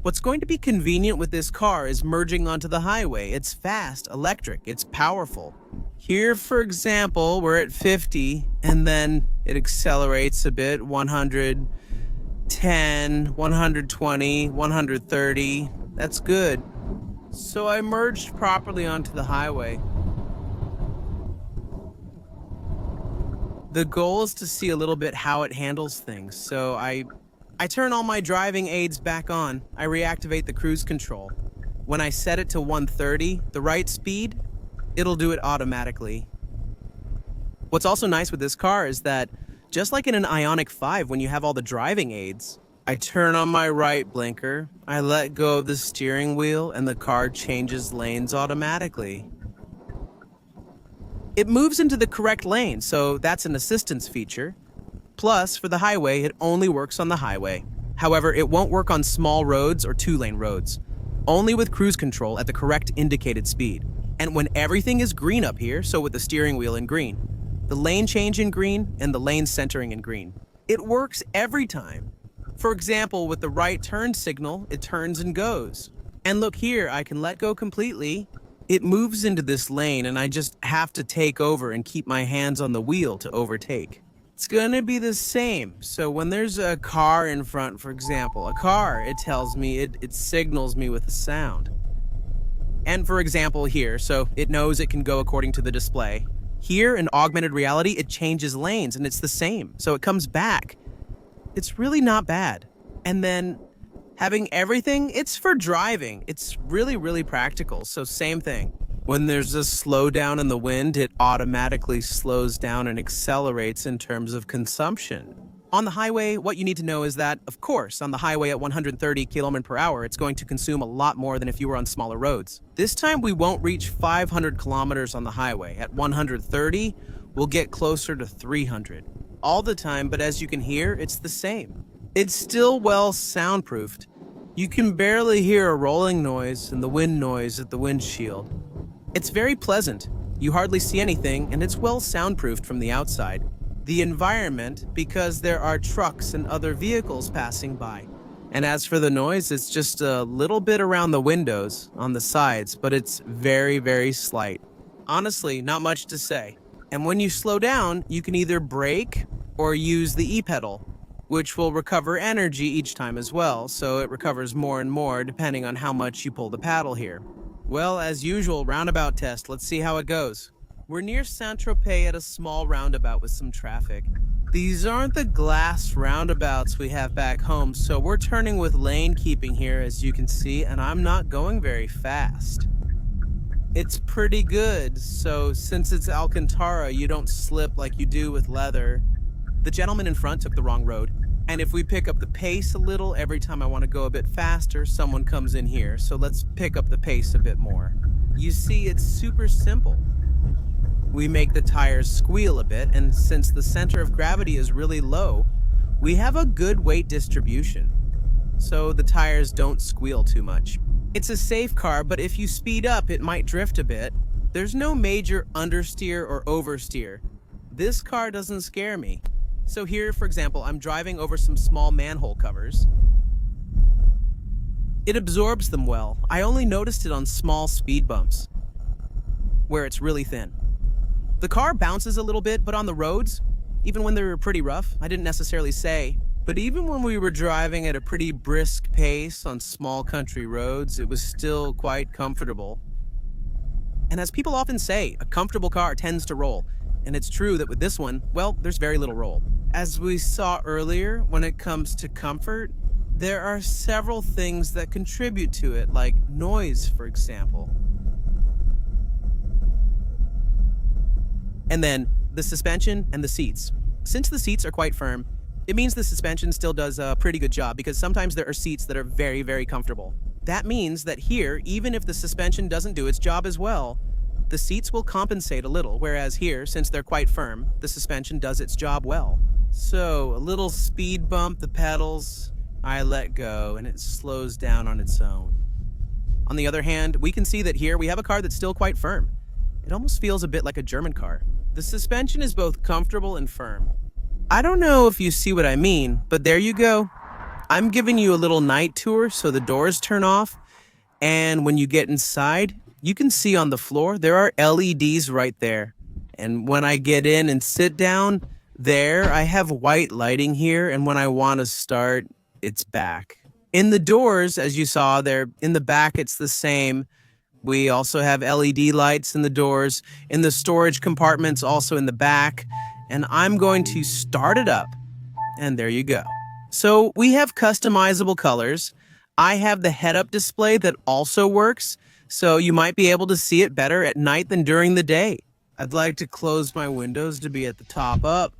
What's going to be convenient with this car is merging onto the highway. It's fast, electric, it's powerful. Here, for example, we're at 50, and then it accelerates a bit, 110, 120, 130. That's good. So I merged properly onto the highway. The goal is to see a little bit how it handles things, so I turn all my driving aids back on. I reactivate the cruise control. When I set it to 130, the right speed, it'll do it automatically. What's also nice with this car is that, just like in an Ioniq 5 when you have all the driving aids, I turn on my right blinker, I let go of the steering wheel, and the car changes lanes automatically. It moves into the correct lane, so that's an assistance feature. Plus, for the highway, it only works on the highway. However, it won't work on small roads or two-lane roads. Only with cruise control at the correct indicated speed. And when everything is green up here, so with the steering wheel in green, the lane change in green, and the lane centering in green. It works every time. For example, with the right turn signal, it turns and goes. And look here, I can let go completely. It moves into this lane, and I just have to take over and keep my hands on the wheel to overtake. It's gonna be the same. So when there's a car in front, for example, a car, it tells me, it signals me with a sound. And for example here, so it knows it can go according to the display. Here in augmented reality, it changes lanes and it's the same. So it comes back. It's really not bad. And then having everything, it's for driving. It's really practical. So same thing. When there's a slowdown in the wind, it automatically slows down and accelerates in terms of consumption. On the highway, what you need to know is that, of course, on the highway at 130 km per hour, it's going to consume a lot more than if you were on smaller roads. This time, we won't reach 500 kilometers on the highway. At 130, we'll get closer to 300. All the time, but as you can hear, it's the same. It's still well soundproofed. You can barely hear a rolling noise and the wind noise at the windshield. It's very pleasant. You hardly see anything, and it's well soundproofed from the outside. The environment, because there are trucks and other vehicles passing by. And as for the noise, it's just a little bit around the windows, on the sides, but it's very slight. Honestly, not much to say. And when you slow down, you can either brake or use the e-pedal, which will recover energy each time as well, so it recovers more and more depending on how much you pull the paddle here. Well, as usual, roundabout test. Let's see how it goes. We're near Saint-Tropez at a small roundabout with some traffic. These aren't the glass roundabouts we have back home, so we're turning with lane keeping here, as you can see, and I'm not going very fast. It's pretty good, so since it's Alcantara, you don't slip like you do with leather. The gentleman in front took the wrong road. And if we pick up the pace a little, every time I want to go a bit faster, someone comes in here. So let's pick up the pace a bit more. You see, it's super simple. We make the tires squeal a bit, and since the center of gravity is really low, we have a good weight distribution. So the tires don't squeal too much. It's a safe car, but if you speed up, it might drift a bit. There's no major understeer or oversteer. This car doesn't scare me. So here, for example, I'm driving over some small manhole covers. It absorbs them well. I only noticed it on small speed bumps, where it's really thin. The car bounces a little bit, but on the roads, even when they were pretty rough, I didn't necessarily say, but even when we were driving at a pretty brisk pace on small country roads, it was still quite comfortable. And as people often say, a comfortable car tends to roll. And it's true that with this one, well, there's very little roll. As we saw earlier, when it comes to comfort, there are several things that contribute to it, like noise, for example. And then the suspension and the seats. Since the seats are quite firm, it means the suspension still does a pretty good job because sometimes there are seats that are very, very comfortable. That means that here, even if the suspension doesn't do its job as well, the seats will compensate a little, whereas here, since they're quite firm, the suspension does its job well. So, a little speed bump, the pedals, I let go, and it slows down on its own. On the other hand, we can see that here we have a car that's still quite firm. It almost feels a bit like a German car. The suspension is both comfortable and firm. I don't know if you see what I mean, but there you go. I'm giving you a little night tour so the doors turn off, and when you get inside, you can see on the floor there are LEDs right there. And when I get in and sit down, there I have white lighting here, and when I want to start, it's back. In the doors, as you saw there, in the back it's the same. We also have LED lights in the doors, in the storage compartments also in the back, and I'm going to start it up. And there you go. So we have customizable colors. I have the head-up display that also works, so you might be able to see it better at night than during the day. I'd like to close my windows to be at the top up.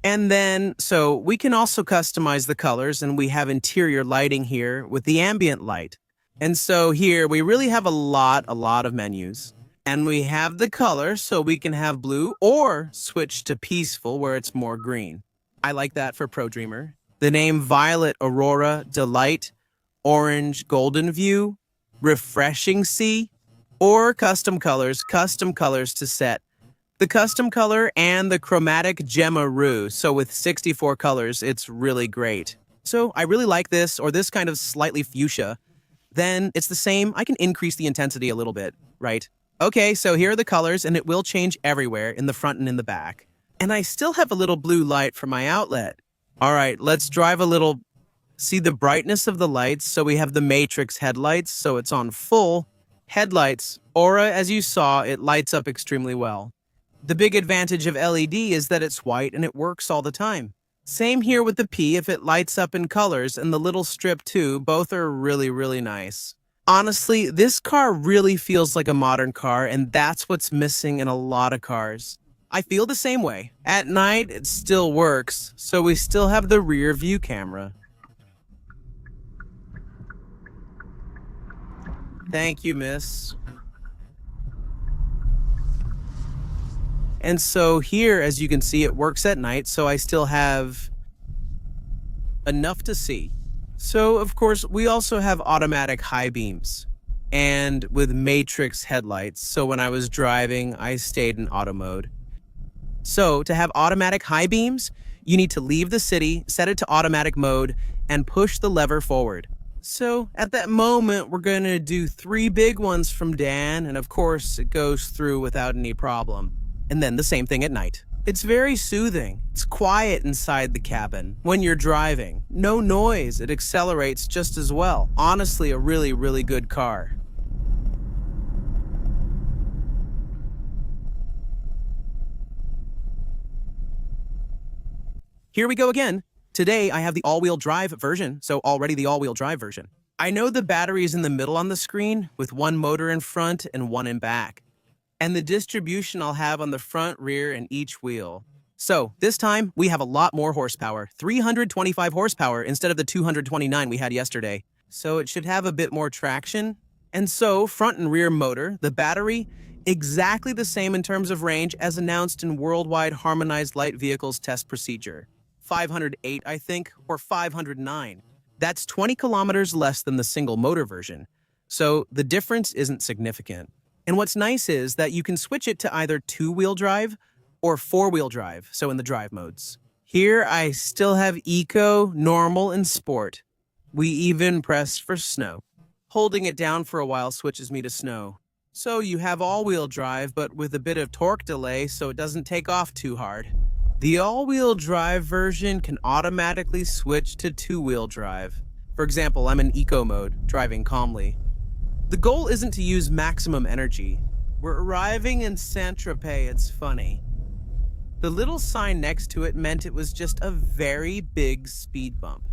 And then, so we can also customize the colors, and we have interior lighting here with the ambient light. And so here we really have a lot of menus. And we have the color, so we can have blue or switch to peaceful where it's more green. I like that for Pro Dreamer. The name Violet, Aurora, Delight, Orange, Golden View, Refreshing Sea, or custom colors to set. The custom color and the chromatic Gemma Rue. So with 64 colors, it's really great. So I really like this, or this kind of slightly fuchsia. Then it's the same. I can increase the intensity a little bit, right? Okay, so here are the colors, and it will change everywhere in the front and in the back. And I still have a little blue light for my outlet. All right, let's drive a little. See the brightness of the lights. So we have the matrix headlights, so it's on full. Headlights, Aura, as you saw, it lights up extremely well. The big advantage of LED is that it's white and it works all the time. Same here with the P if it lights up in colors, and the little strip too, both are really nice. Honestly, this car really feels like a modern car, and that's what's missing in a lot of cars. I feel the same way. At night, it still works, so we still have the rear view camera. Thank you, miss. And so here, as you can see, it works at night, so I still have enough to see. So, of course, we also have automatic high beams and with matrix headlights. So when I was driving, I stayed in auto mode. So to have automatic high beams, you need to leave the city, set it to automatic mode, and push the lever forward. So at that moment, we're going to do 3 big ones from Dan, and of course, it goes through without any problem. And then the same thing at night. It's very soothing. It's quiet inside the cabin when you're driving. No noise. It accelerates just as well. Honestly, a really good car. Here we go again. Today, I have the all-wheel drive version, so already the all-wheel drive version. I know the battery is in the middle on the screen with 1 motor in front and 1 in back. And the distribution I'll have on the front, rear, and each wheel. So this time, we have a lot more horsepower, 325 horsepower instead of the 229 we had yesterday. So it should have a bit more traction. And so front and rear motor, the battery, exactly the same in terms of range as announced in Worldwide Harmonized Light Vehicles Test Procedure. 508, I think, or 509. That's 20 kilometers less than the single motor version. So the difference isn't significant. And what's nice is that you can switch it to either 2-wheel drive or 4-wheel drive, so in the drive modes. Here I still have Eco, Normal, and Sport. We even pressed for Snow. Holding it down for a while switches me to Snow. So you have all-wheel drive, but with a bit of torque delay so it doesn't take off too hard. The all-wheel drive version can automatically switch to 2-wheel drive. For example, I'm in Eco mode, driving calmly. The goal isn't to use maximum energy. We're arriving in Saint-Tropez, it's funny. The little sign next to it meant it was just a very big speed bump.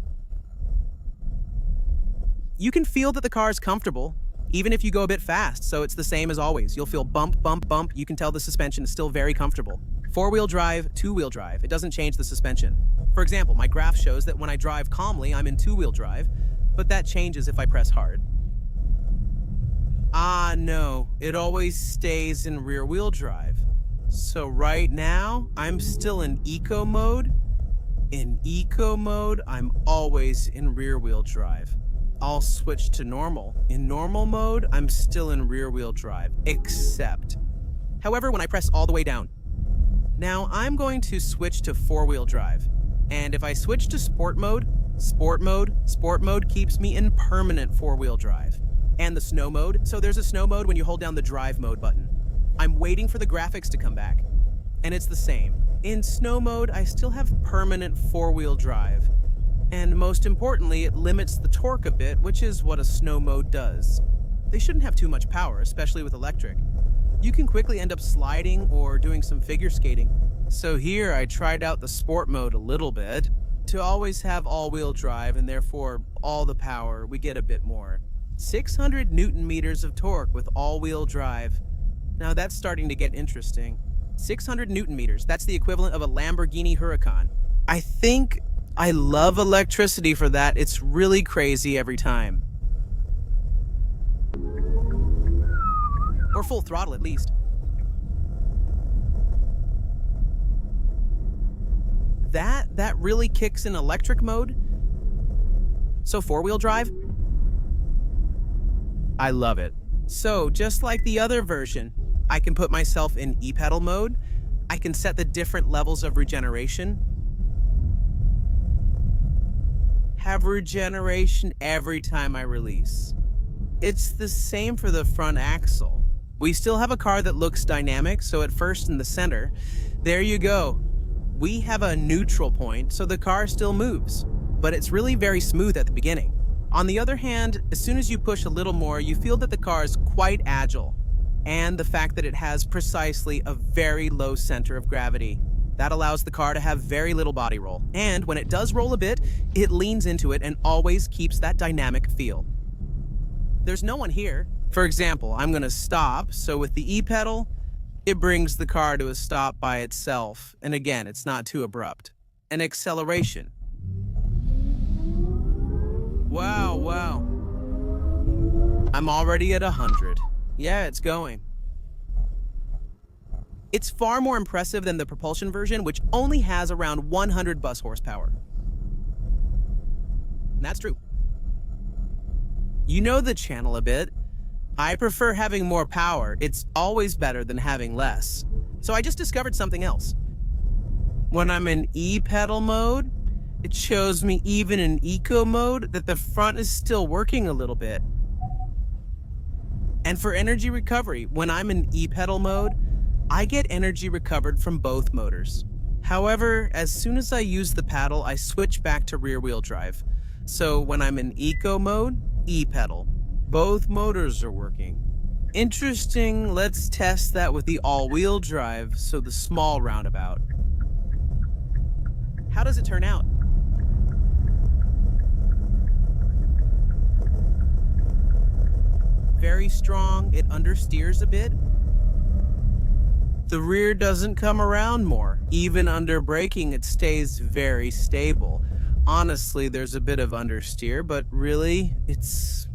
You can feel that the car is comfortable, even if you go a bit fast, so it's the same as always. You'll feel bump, bump, bump. You can tell the suspension is still very comfortable. Four-wheel drive, two-wheel drive. It doesn't change the suspension. For example, my graph shows that when I drive calmly, I'm in two-wheel drive, but that changes if I press hard. Ah, no, it always stays in rear-wheel drive. So right now, I'm still in eco mode. In eco mode, I'm always in rear-wheel drive. I'll switch to normal. In normal mode, I'm still in rear-wheel drive, except. However, when I press all the way down. Now, I'm going to switch to four-wheel drive. And if I switch to sport mode keeps me in permanent four-wheel drive. And the snow mode, so there's a snow mode when you hold down the drive mode button. I'm waiting for the graphics to come back. And it's the same. In snow mode, I still have permanent four-wheel drive. And most importantly, it limits the torque a bit, which is what a snow mode does. They shouldn't have too much power, especially with electric. You can quickly end up sliding or doing some figure skating. So here I tried out the sport mode a little bit. To always have all-wheel drive and therefore all the power, we get a bit more. 600 Newton meters of torque with all-wheel drive. Now that's starting to get interesting. 600 Newton meters, that's the equivalent of a Lamborghini Huracan. I think I love electricity for that. It's really crazy every time. Or full throttle at least. That really kicks in electric mode. So four-wheel drive? I love it. So just like the other version, I can put myself in e-pedal mode. I can set the different levels of regeneration. Have regeneration every time I release. It's the same for the front axle. We still have a car that looks dynamic, so at first in the center, there you go. We have a neutral point, so the car still moves, but it's really very smooth at the beginning. On the other hand, as soon as you push a little more, you feel that the car is quite agile, and the fact that it has precisely a very low center of gravity. That allows the car to have very little body roll, and when it does roll a bit, it leans into it and always keeps that dynamic feel. There's no one here. For example, I'm gonna stop, so with the e-pedal, it brings the car to a stop by itself, and again, it's not too abrupt. An acceleration. Wow. I'm already at 100. Yeah, it's going. It's far more impressive than the propulsion version, which only has around 100 bus horsepower. And that's true. You know the channel a bit. I prefer having more power. It's always better than having less. So I just discovered something else. When I'm in e-pedal mode, it shows me even in eco mode that the front is still working a little bit. And for energy recovery, when I'm in e-pedal mode, I get energy recovered from both motors. However, as soon as I use the paddle, I switch back to rear-wheel drive. So when I'm in eco mode, e-pedal. Both motors are working. Interesting, let's test that with the all-wheel drive, so the small roundabout. How does it turn out? Very strong, it understeers a bit. The rear doesn't come around more. Even under braking, it stays very stable. Honestly, there's a bit of understeer, but really, it's...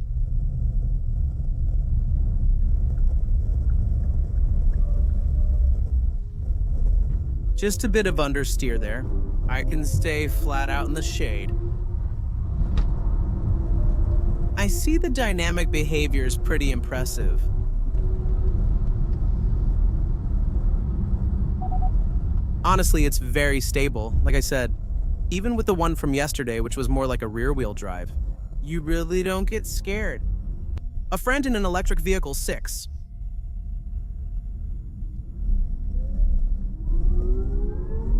just a bit of understeer there. I can stay flat out in the shade. I see the dynamic behavior is pretty impressive. Honestly, it's very stable, like I said. Even with the one from yesterday, which was more like a rear-wheel drive, you really don't get scared. A friend in an electric vehicle 6.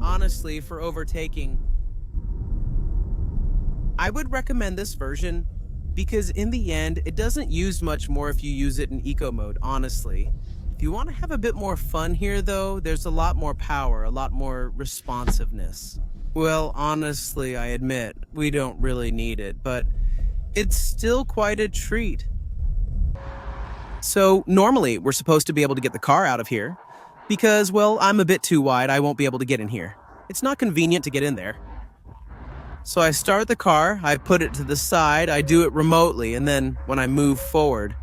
Honestly, for overtaking, I would recommend this version because in the end, it doesn't use much more if you use it in eco mode, honestly. If you want to have a bit more fun here, though, there's a lot more power, a lot more responsiveness. Well, honestly, I admit, we don't really need it, but it's still quite a treat. So, normally, we're supposed to be able to get the car out of here, because, well, I'm a bit too wide, I won't be able to get in here. It's not convenient to get in there. So I start the car, I put it to the side, I do it remotely, and then when I move forward.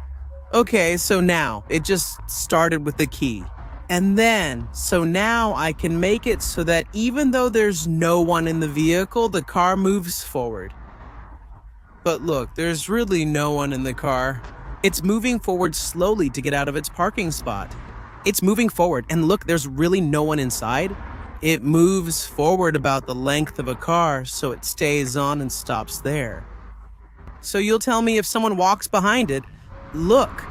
Okay, so now, it just started with the key. And then, so now I can make it so that even though there's no one in the vehicle, the car moves forward. But look, there's really no one in the car. It's moving forward slowly to get out of its parking spot. It's moving forward, and look, there's really no one inside. It moves forward about the length of a car, so it stays on and stops there. So you'll tell me if someone walks behind it, look,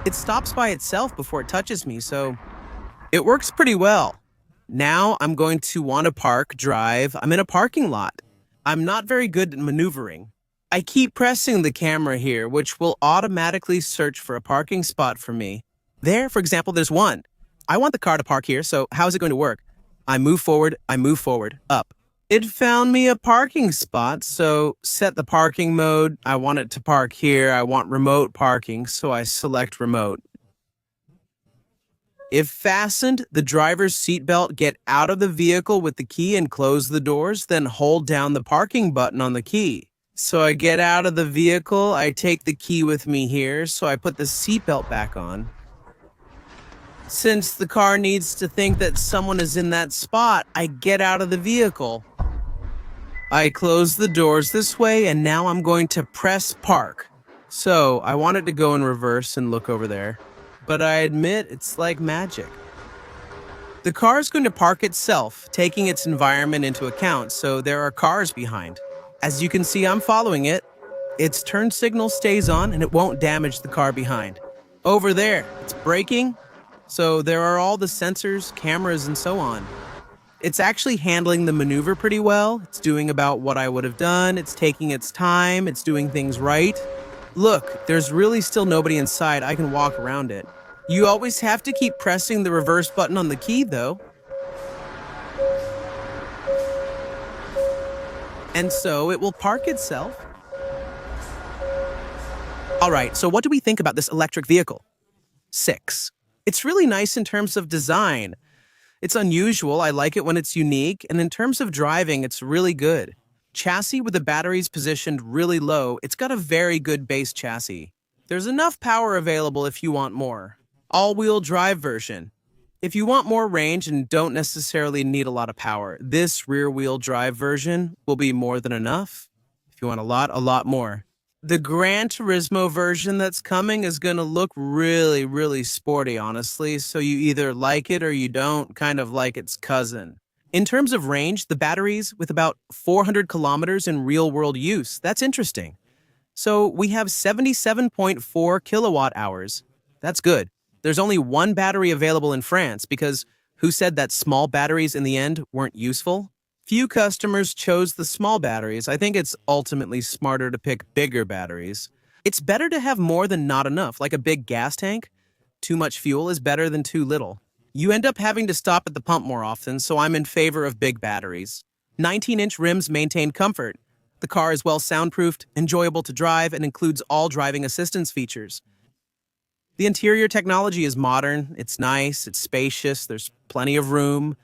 it stops by itself before it touches me, so it works pretty well. Now I'm going to want to drive. I'm in a parking lot. I'm not very good at maneuvering. I keep pressing the camera here, which will automatically search for a parking spot for me. There, for example, there's one. I want the car to park here, so how is it going to work? I move forward, up. It found me a parking spot, so set the parking mode. I want it to park here. I want remote parking, so I select remote. If fastened, the driver's seatbelt, get out of the vehicle with the key and close the doors, then hold down the parking button on the key. So I get out of the vehicle, I take the key with me here, so I put the seatbelt back on. Since the car needs to think that someone is in that spot, I get out of the vehicle. I close the doors this way, and now I'm going to press park. So I want it to go in reverse and look over there. But I admit it's like magic. The car is going to park itself, taking its environment into account, so there are cars behind. As you can see, I'm following it. Its turn signal stays on, and it won't damage the car behind. Over there, it's braking. So there are all the sensors, cameras, and so on. It's actually handling the maneuver pretty well. It's doing about what I would have done. It's taking its time. It's doing things right. Look, there's really still nobody inside. I can walk around it. You always have to keep pressing the reverse button on the key, though. And so it will park itself. All right, so what do we think about this electric vehicle? 6. It's really nice in terms of design. It's unusual, I like it when it's unique, and in terms of driving, it's really good. Chassis with the batteries positioned really low, it's got a very good base chassis. There's enough power available if you want more. All-wheel drive version. If you want more range and don't necessarily need a lot of power, this rear-wheel drive version will be more than enough. If you want a lot more. The Gran Turismo version that's coming is going to look really, really sporty, honestly, so you either like it or you don't, kind of like its cousin. In terms of range, the batteries with about 400 kilometers in real-world use. That's interesting. So we have 77.4 kilowatt hours. That's good. There's only one battery available in France because who said that small batteries in the end weren't useful? Few customers chose the small batteries. I think it's ultimately smarter to pick bigger batteries. It's better to have more than not enough, like a big gas tank. Too much fuel is better than too little. You end up having to stop at the pump more often, so I'm in favor of big batteries. 19-inch rims maintain comfort. The car is well soundproofed, enjoyable to drive, and includes all driving assistance features. The interior technology is modern, it's nice, it's spacious, there's plenty of room.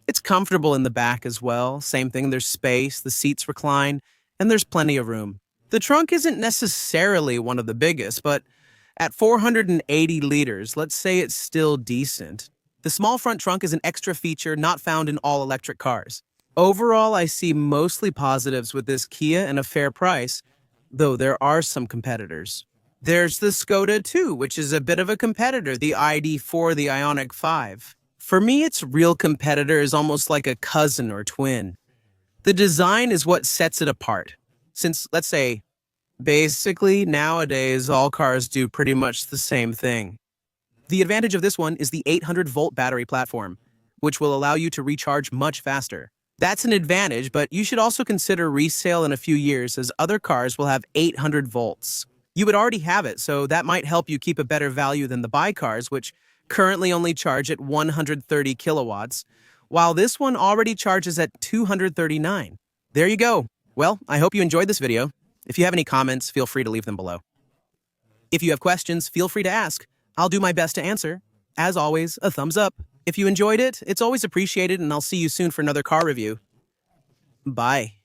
It's comfortable in the back as well. Same thing, there's space, the seats recline, and there's plenty of room. The trunk isn't necessarily one of the biggest, but at 480 liters, let's say it's still decent. The small front trunk is an extra feature not found in all electric cars. Overall, I see mostly positives with this Kia and a fair price, though there are some competitors. There's the Skoda too, which is a bit of a competitor, the ID4, the Ioniq 5. For me, its real competitor is almost like a cousin or twin. The design is what sets it apart. Since, let's say, basically, nowadays, all cars do pretty much the same thing. The advantage of this one is the 800-volt battery platform, which will allow you to recharge much faster. That's an advantage, but you should also consider resale in a few years as other cars will have 800 volts. You would already have it, so that might help you keep a better value than the buy cars, which currently only charge at 130 kilowatts, while this one already charges at 239. There you go. Well, I hope you enjoyed this video. If you have any comments, feel free to leave them below. If you have questions, feel free to ask. I'll do my best to answer. As always, a thumbs up. If you enjoyed it, it's always appreciated, and I'll see you soon for another car review. Bye.